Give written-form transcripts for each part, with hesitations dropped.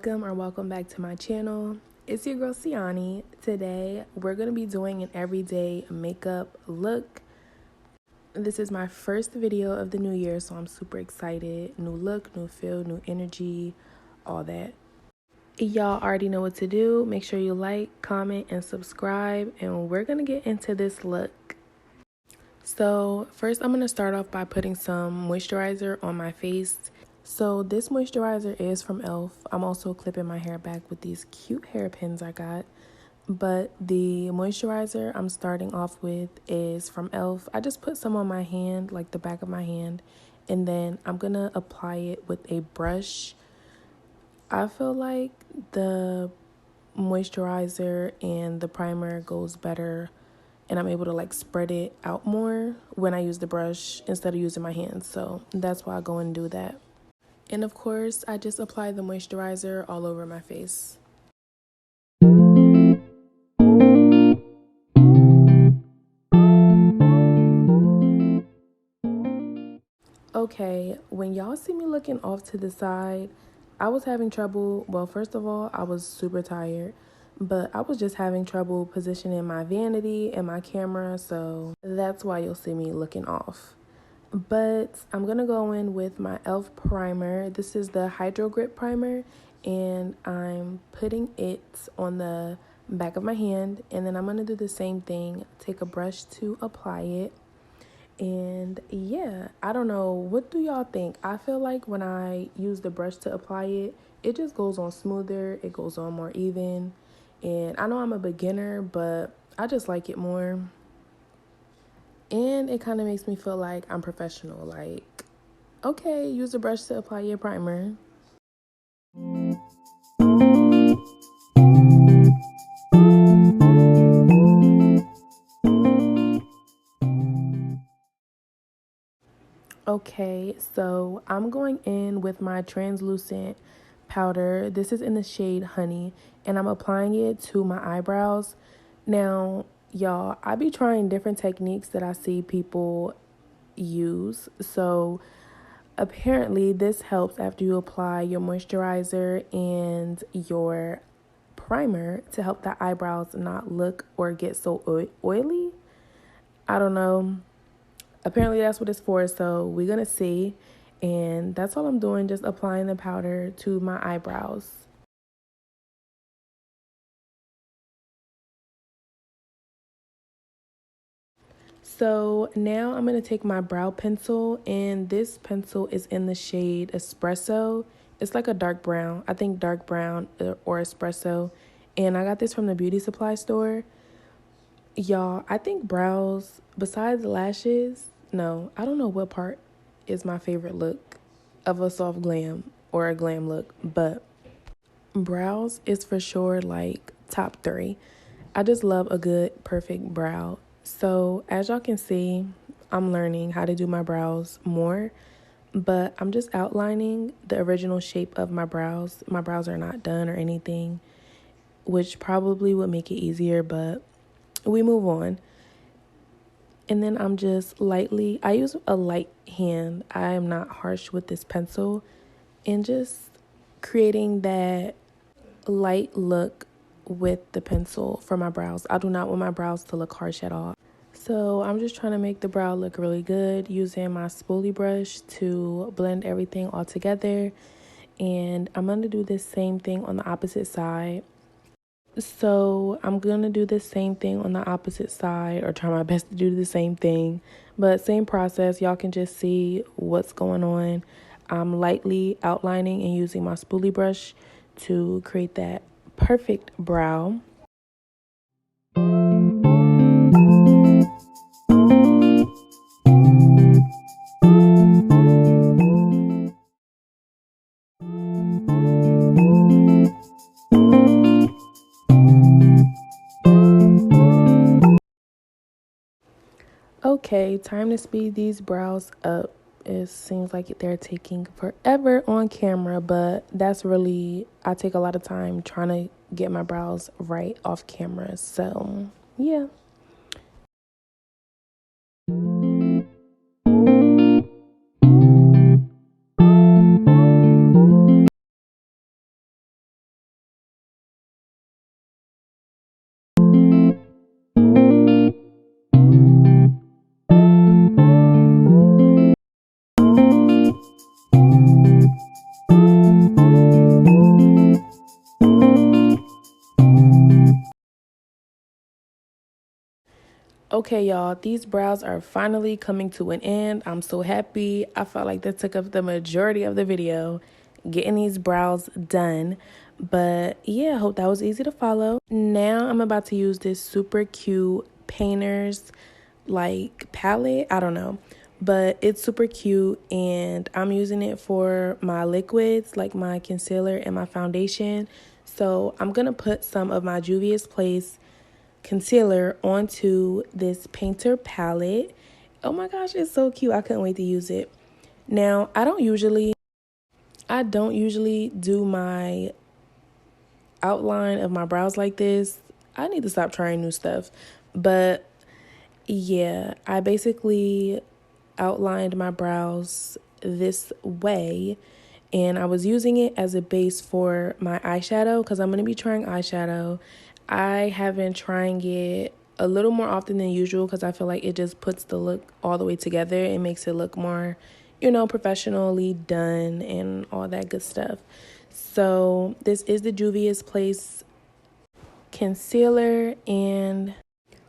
welcome back to my channel. It's your girl Siani. Today we're going to be doing an everyday makeup look. This is my first video of the new year, so I'm super excited. New look, new feel, new energy, all that. Y'all already know what to do. Make sure you like, comment, and subscribe, and we're going to get into this look. So first I'm going to start off by putting some moisturizer on my face. So this moisturizer is from e.l.f. I'm also clipping my hair back with these cute hairpins I got. But the moisturizer I'm starting off with is from e.l.f. I just put some on my hand, like the back of my hand. And then I'm going to apply it with a brush. I feel like the moisturizer and the primer goes better. And I'm able to like spread it out more when I use the brush instead of using my hands. So that's why I go and do that. And of course, I just apply the moisturizer all over my face. Okay, when y'all see me looking off to the side, I was having trouble. Well, first of all, I was super tired, but I was just having trouble positioning my vanity and my camera, so that's why you'll see me looking off. But I'm going to go in with my e.l.f. primer. This is the Hydro Grip primer, and I'm putting it on the back of my hand. And then I'm going to do the same thing, take a brush to apply it. And yeah, I don't know. What do y'all think? I feel like when I use the brush to apply it, it just goes on smoother. It goes on more even. And I know I'm a beginner, but I just like it more. And it kind of makes me feel like I'm professional. Like, okay, use a brush to apply your primer. Okay, so I'm going in with my translucent powder. This is in the shade Honey, and I'm applying it to my eyebrows. Now, y'all, I be trying different techniques that I see people use. So apparently this helps after you apply your moisturizer and your primer to help the eyebrows not look or get so oily. I don't know. Apparently that's what it's for, so we're gonna see. And that's all I'm doing, just applying the powder to my eyebrows. So now I'm going to take my brow pencil, and this pencil is in the shade Espresso. It's like a dark brown. I think dark brown or espresso. And I got this from the beauty supply store. Y'all, I think brows, besides lashes, no, I don't know what part is my favorite look of a soft glam or a glam look, but brows is for sure like top 3. I just love a good, perfect brow. So as y'all can see, I'm learning how to do my brows more, but I'm just outlining the original shape of my brows. My brows are not done or anything, which probably would make it easier, but we move on. And then I'm just lightly, I use a light hand. I am not harsh with this pencil, and just creating that light look with the pencil for my brows. I do not want my brows to look harsh at all. So I'm just trying to make the brow look really good using my spoolie brush to blend everything all together. And I'm going to do the same thing on the opposite side. So I'm going to do the same thing on the opposite side, or try my best to do the same thing. But same process, y'all can just see what's going on. I'm lightly outlining and using my spoolie brush to create that perfect brow. Okay, time to speed these brows up. It seems like they're taking forever on camera, but that's really, I take a lot of time trying to get my brows right off camera. So, yeah. Okay, y'all, these brows are finally coming to an end. I'm so happy. I felt like that took up the majority of the video, getting these brows done. But yeah, hope that was easy to follow. Now I'm about to use this super cute painter's like palette. I don't know, but it's super cute and I'm using it for my liquids like my concealer and my foundation. So I'm gonna put some of my Juvia's Place concealer onto this painter palette. Oh my gosh, it's so cute. I couldn't wait to use it. Now, I don't usually do my outline of my brows like this. I need to stop trying new stuff. But yeah, I basically outlined my brows this way and I was using it as a base for my eyeshadow because I'm going to be trying eyeshadow. I have been trying it a little more often than usual because I feel like it just puts the look all the way together and makes it look more, professionally done and all that good stuff. So this is the Juvia's Place concealer, and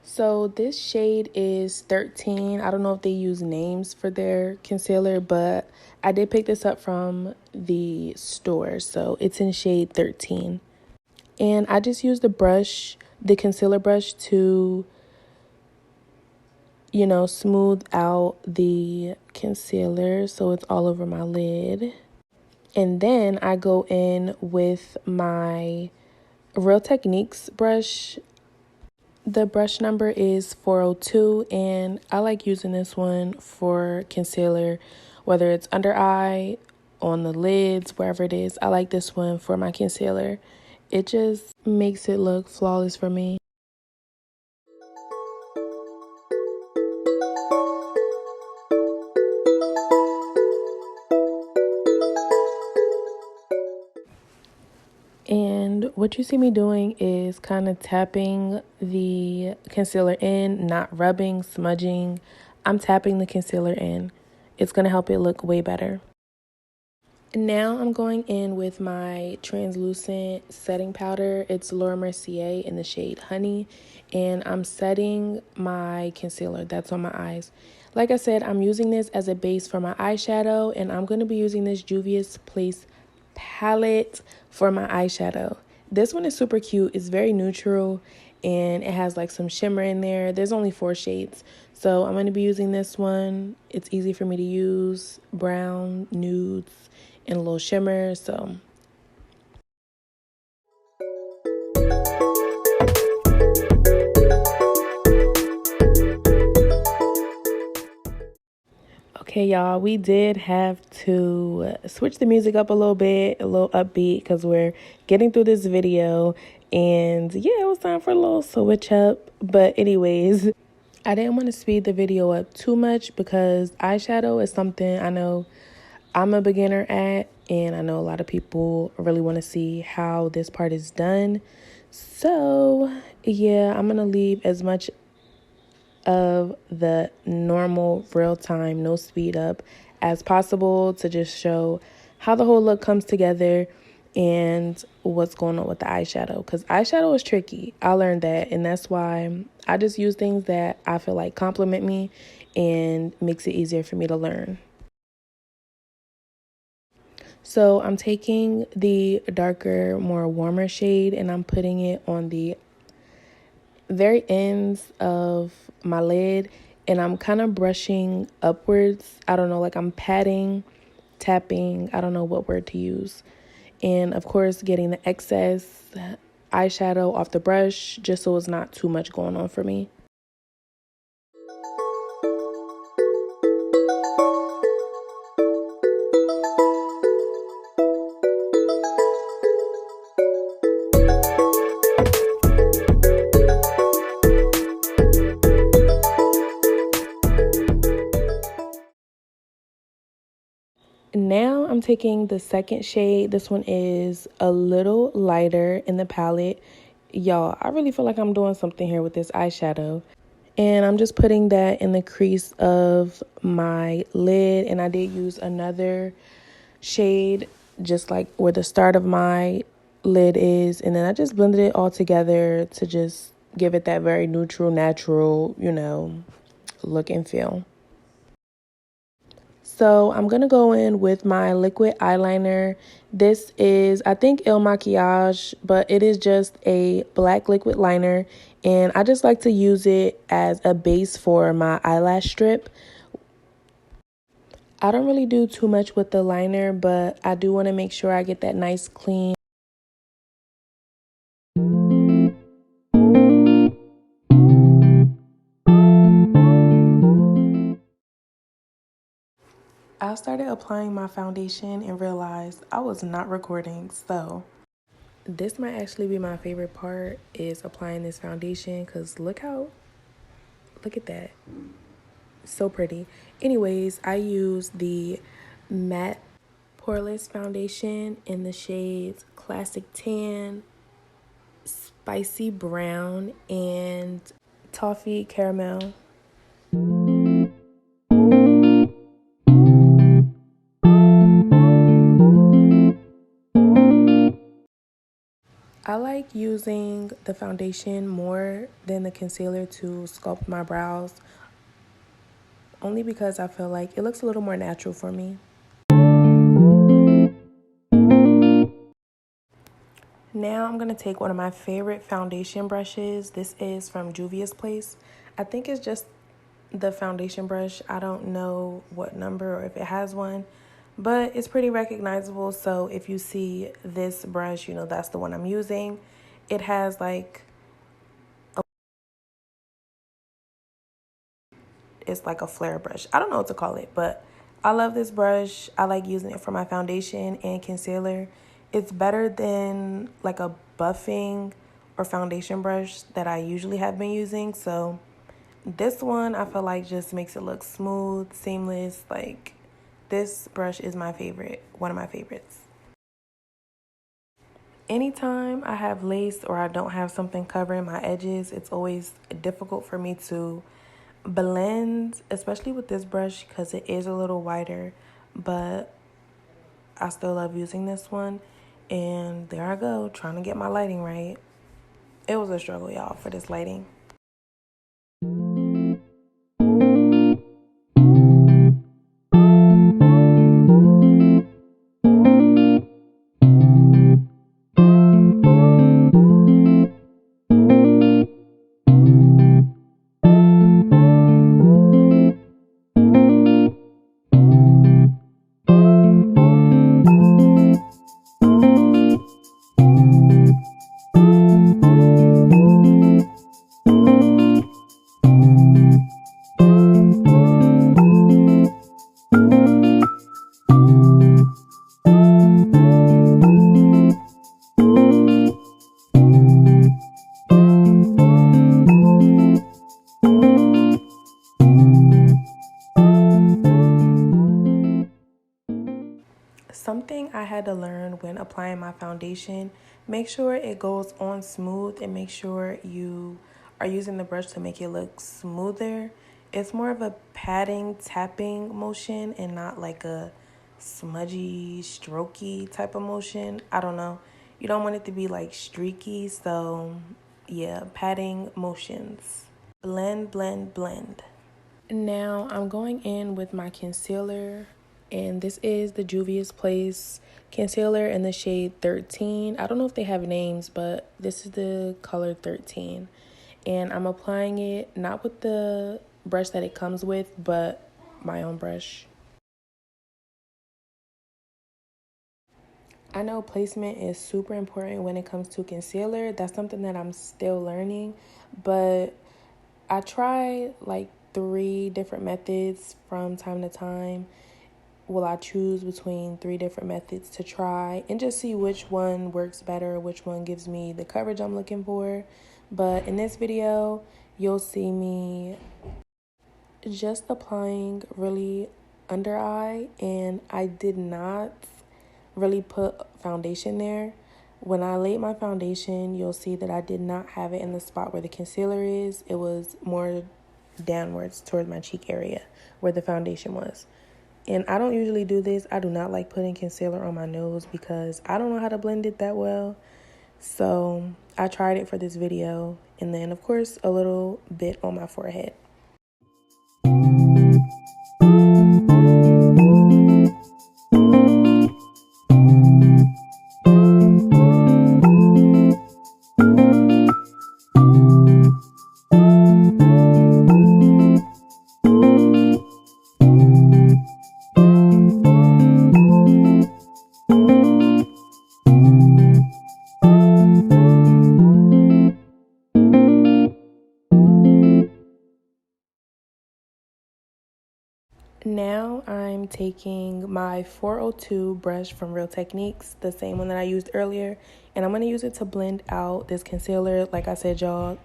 so this shade is 13. I don't know if they use names for their concealer, but I did pick this up from the store. So it's in shade 13. And I just used the concealer brush to, smooth out the concealer so it's all over my lid. And then I go in with my Real Techniques brush. The brush number is 402, and I like using this one for concealer, whether it's under eye, on the lids, wherever it is. I like this one for my concealer. It just makes it look flawless for me. And what you see me doing is kind of tapping the concealer in, not rubbing, smudging. I'm tapping the concealer in. It's going to help it look way better. Now I'm going in with my translucent setting powder. It's Laura Mercier in the shade Honey. And I'm setting my concealer that's on my eyes. Like I said, I'm using this as a base for my eyeshadow. And I'm going to be using this Juvia's Place palette for my eyeshadow. This one is super cute. It's very neutral and it has like some shimmer in there. There's only 4 shades. So I'm going to be using this one. It's easy for me to use. Brown, nudes, and a little shimmer. So okay, y'all, we did have to switch the music up a little bit, a little upbeat, because we're getting through this video. And yeah, it was time for a little switch up. But anyways, I didn't want to speed the video up too much because eyeshadow is something I know I'm a beginner at. And I know a lot of people really want to see how this part is done. So yeah, I'm going to leave as much of the normal real time, no speed up as possible to just show how the whole look comes together and what's going on with the eyeshadow, because eyeshadow is tricky. I learned that, and that's why I just use things that I feel like compliment me and makes it easier for me to learn. So I'm taking the darker, more warmer shade and I'm putting it on the very ends of my lid, and I'm kind of brushing upwards. I don't know, like I'm patting, tapping, I don't know what word to use. And of course, getting the excess eyeshadow off the brush just so it's not too much going on for me. Now I'm taking the second shade. This one is a little lighter in the palette. Y'all, I really feel like I'm doing something here with this eyeshadow. And I'm just putting that in the crease of my lid. And I did use another shade just like where the start of my lid is. And then I just blended it all together to just give it that very neutral, natural, look and feel. So I'm going to go in with my liquid eyeliner. This is, I think, Il Makiage, but it is just a black liquid liner. And I just like to use it as a base for my eyelash strip. I don't really do too much with the liner, but I do want to make sure I get that nice clean. I started applying my foundation and realized I was not recording, so this might actually be my favorite part, is applying this foundation, because look at that. So pretty. Anyways, I use the matte poreless foundation in the shades Classic Tan, Spicy Brown, and Toffee Caramel. I like using the foundation more than the concealer to sculpt my brows, only because I feel like it looks a little more natural for me. Now I'm going to take one of my favorite foundation brushes. This is from Juvia's Place. I think it's just the foundation brush. I don't know what number or if it has one, but it's pretty recognizable. So if you see this brush, that's the one I'm using. It has it's like a flare brush. I don't know what to call it, but I love this brush. I like using it for my foundation and concealer. It's better than like a buffing or foundation brush that I usually have been using. So this one I feel like just makes it look smooth, seamless. Like, this brush is my favorite, one of my favorites. Anytime I have lace or I don't have something covering my edges, it's always difficult for me to blend, especially with this brush because it is a little wider, but I still love using this one. And there I go, trying to get my lighting right. It was a struggle, y'all, for this lighting. Something I had to learn when applying my foundation, make sure it goes on smooth and make sure you are using the brush to make it look smoother. It's more of a patting, tapping motion and not like a smudgy, strokey type of motion. I don't know. You don't want it to be like streaky, so yeah, patting motions. Blend, blend, blend. Now I'm going in with my concealer, and this is the Juvia's Place concealer in the shade 13. I don't know if they have names, but this is the color 13. And I'm applying it not with the brush that it comes with, but my own brush. I know placement is super important when it comes to concealer. That's something that I'm still learning, but I try like 3 different methods from time to time. Will I choose between 3 different methods to try and just see which one works better, which one gives me the coverage I'm looking for. But in this video, you'll see me just applying really under eye, and I did not really put foundation there. When I laid my foundation, you'll see that I did not have it in the spot where the concealer is. It was more downwards towards my cheek area where the foundation was. And I don't usually do this. I do not like putting concealer on my nose because I don't know how to blend it that well. So I tried it for this video, and then of course a little bit on my forehead. Now I'm taking my 402 brush from Real Techniques, the same one that I used earlier, and I'm going to use it to blend out this concealer. Like I said, y'all,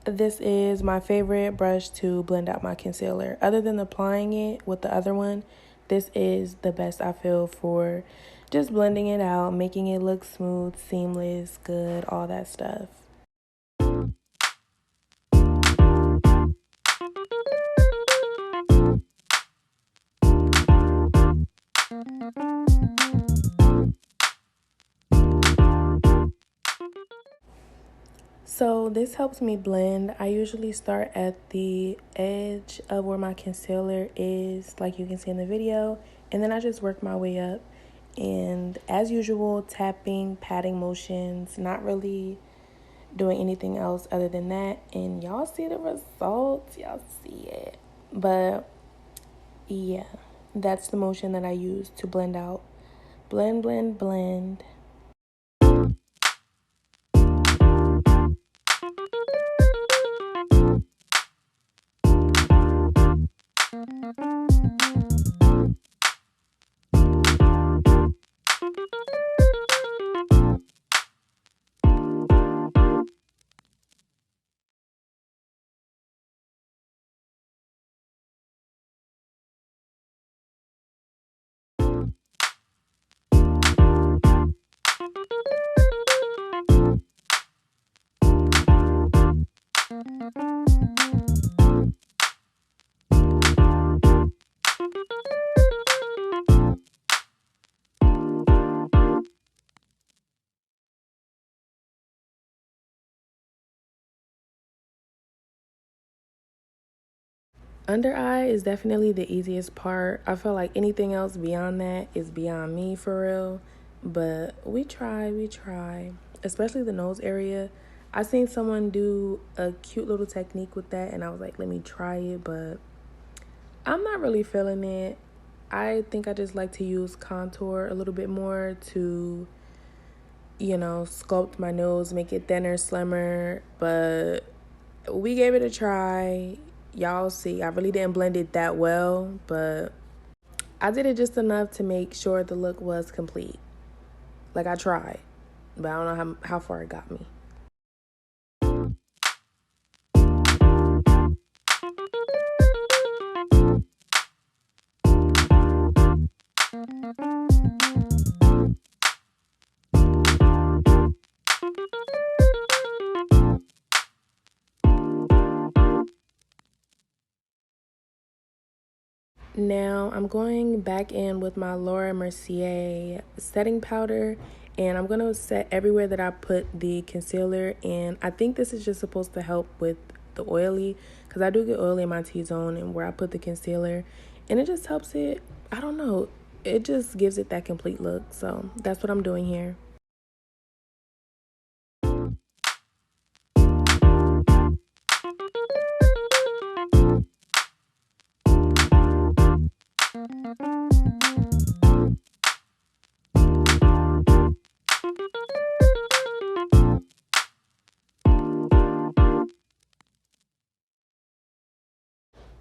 this is my favorite brush to blend out my concealer. Other than applying it with the other one, this is the best I feel for just blending it out, making it look smooth, seamless, good, all that stuff. So this helps me blend. I usually start at the edge of where my concealer is, like you can see in the video, and then I just work my way up. And as usual, tapping, patting motions, not really doing anything else other than that. And y'all see the results, y'all see it. But yeah, that's the motion that I use to blend out. Blend, blend, blend. Under eye is definitely the easiest part. I feel like anything else beyond that is beyond me for real. But we try. Especially the nose area. I seen someone do a cute little technique with that, and I was like, let me try it, but I'm not really feeling it. I think I just like to use contour a little bit more to, sculpt my nose, make it thinner, slimmer. But we gave it a try. Y'all see, I really didn't blend it that well, but I did it just enough to make sure the look was complete. Like, I tried, but I don't know how far it got me. Now I'm going back in with my Laura Mercier setting powder, and I'm going to set everywhere that I put the concealer. And I think this is just supposed to help with the oily, because I do get oily in my T-zone and where I put the concealer, and it just helps it. I don't know, it just gives it that complete look. So that's what I'm doing here.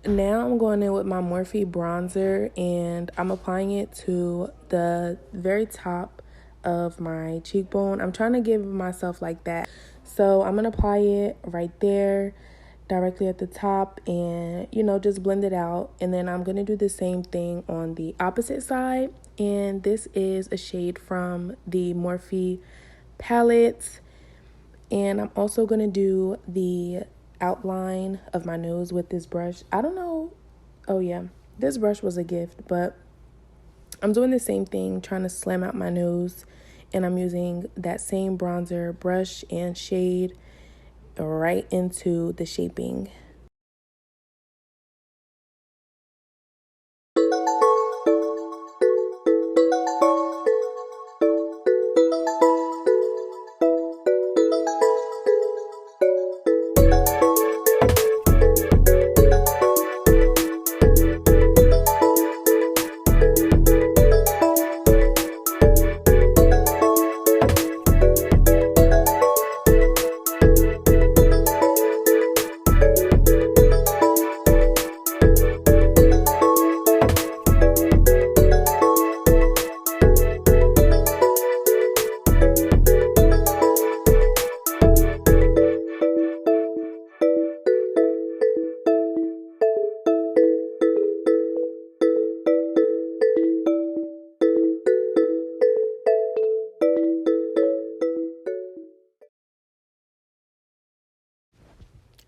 Now I'm going in with my Morphe bronzer, and I'm applying it to the very top of my cheekbone. I'm trying to give myself like that. So I'm going to apply it right there, directly at the top, and, just blend it out. And then I'm going to do the same thing on the opposite side. And this is a shade from the Morphe palette. And I'm also going to do the outline of my nose with this brush. I don't know. Oh, yeah. This brush was a gift, but I'm doing the same thing, trying to slam out my nose And I'm using that same bronzer brush and shade right into the shaping.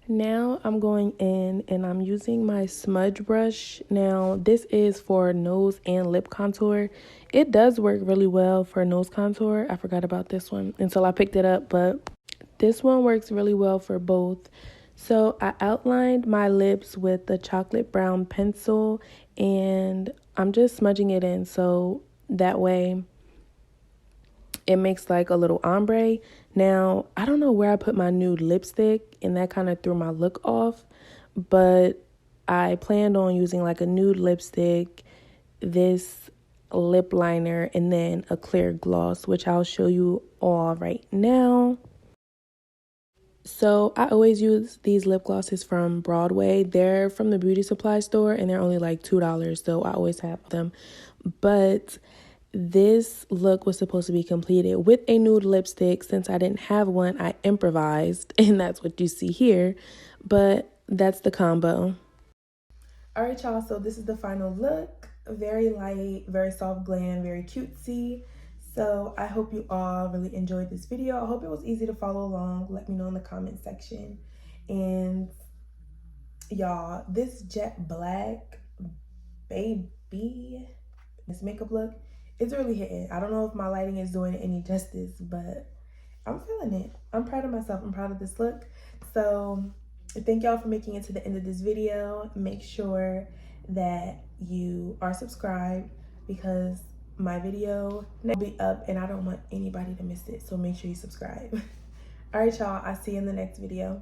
Now I'm going in and I'm using my smudge brush. Now this is for nose and lip contour. It does work really well for nose contour. I forgot about this one until I picked it up, but this one works really well for both. So I outlined my lips with the chocolate brown pencil and I'm just smudging it in so that way it makes like a little ombre. Now, I don't know where I put my nude lipstick and that kind of threw my look off, but I planned on using like a nude lipstick, this lip liner, and then a clear gloss, which I'll show you all right now. So I always use these lip glosses from Broadway. They're from the beauty supply store and they're only like $2, so I always have them. But this look was supposed to be completed with a nude lipstick. Since I didn't have one, I improvised, and that's what you see here. But that's the combo. All right, y'all, so this is the final look. Very light, very soft glam, very cutesy. So I hope you all really enjoyed this video. I hope it was easy to follow along. Let me know in the comment section. And y'all, this jet black baby, this makeup look, it's really hitting. I don't know if my lighting is doing it any justice, but I'm feeling it. I'm proud of myself. I'm proud of this look. So thank y'all for making it to the end of this video. Make sure that you are subscribed because my video will be up and I don't want anybody to miss it. So make sure you subscribe. All right, y'all. I'll see you in the next video.